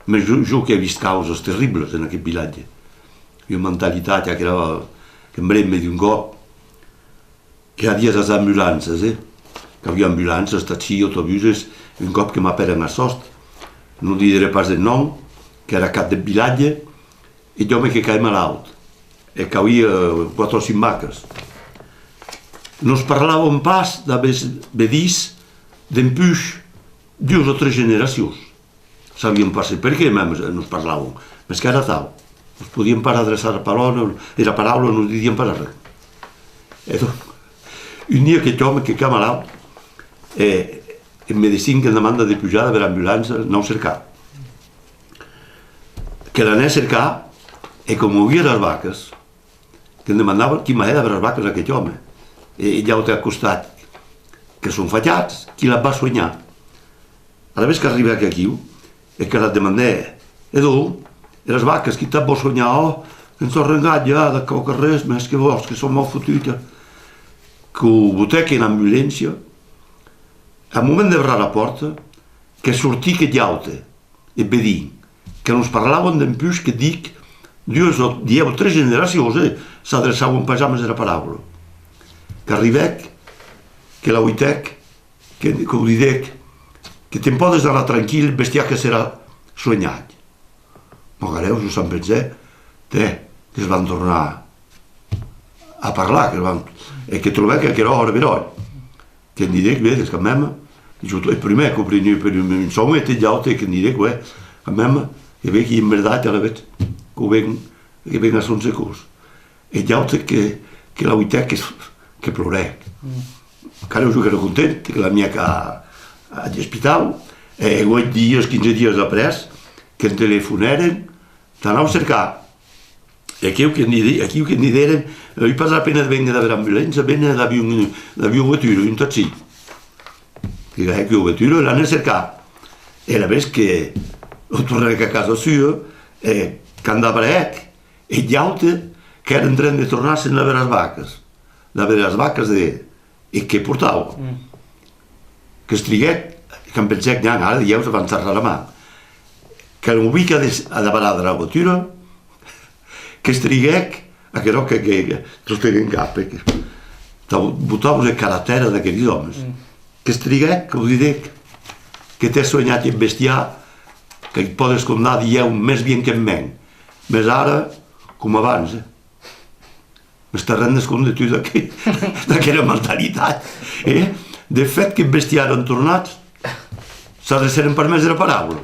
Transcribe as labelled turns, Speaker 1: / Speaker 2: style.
Speaker 1: Ma jo que he vist causes terribles en aquest vilatge. I una mentalitat ja que era que em bremma d'un cop que hi havia les ambulances, que hi havia ambulances, taxi, autobusos, un cop que m'aperen a sost. No diré pas el nom, que era cap del vilatge, i jo me que caia malalt. E que havia 4 o 5 vaques. No es parlàvem pas d'haver vedís d'empuix 2 o 3 generacions. Sabíem pas per què no es parlàvem. Més que era tal. Nos podíem pas adreçar la paraula, no didíem pas res. Un dia aquest home que cau malalt, em medicina que em demanda de pujar per ambulància, no cercar. Que l'ané a cercar, i com ho havia les vaques, que em demanava qui m'ha de les vaques aquest home. I ja ho té al costat, que són fallats, qui les va soñar. A la vegada que arriba aquí, és que les demandé, Edu, les vaques, qui te'n va soñar, ens ho rengat ja, de qualque res, més que vols, que són molt fotudes. Que ho boteca en ambulància, al moment d'obrir la porta, que sortí aquest llaute, i vedí, que nos parlaven d'empuix que dic, 2 o 10 o 3 generacions, s'adreçaven pas més a la paraula. Que arribec, que la uitec, que ho didec, que te'n podes anar tranquil, el bestiar que serà soñat. Magareu, jo se'n pensé, que es van tornar a parlar, que trobé que era hora per hora. Que em didec, vedes, que a mema, il primer che ho preso per un sonno e gli altri che dire che a me che vedi in verità la vedo che venga son secos e gli altri che la vita che plorè caro io ero contento che la mia ca all'ospedale e 8 dies 15 dies après che il telefoneren t'anau a cercar e aquí che ni deren io pas la pena de venga da ambulància venne d'avió vettura un taxi que ho vettura l'han a cercar e la vez que ho tornaré a casa sua que andava e gli altri che erano in train de tornar-se'n a veure les vaques e che portava que estriguet que em pensé que ara ja us van xerrar la mà que l'ubica a davant de la vettura que estriguec a que no que lo steguen in cap que butava el caractere d'aquells homes que estriguec, que ho direc que t'he soñat i el bestiar que et podes condar dieu més bien que en men més ara com abans m'està rendes compte tu d'aquella mentalitat de fet que el bestiar han tornat s'adreceren per més de la paraula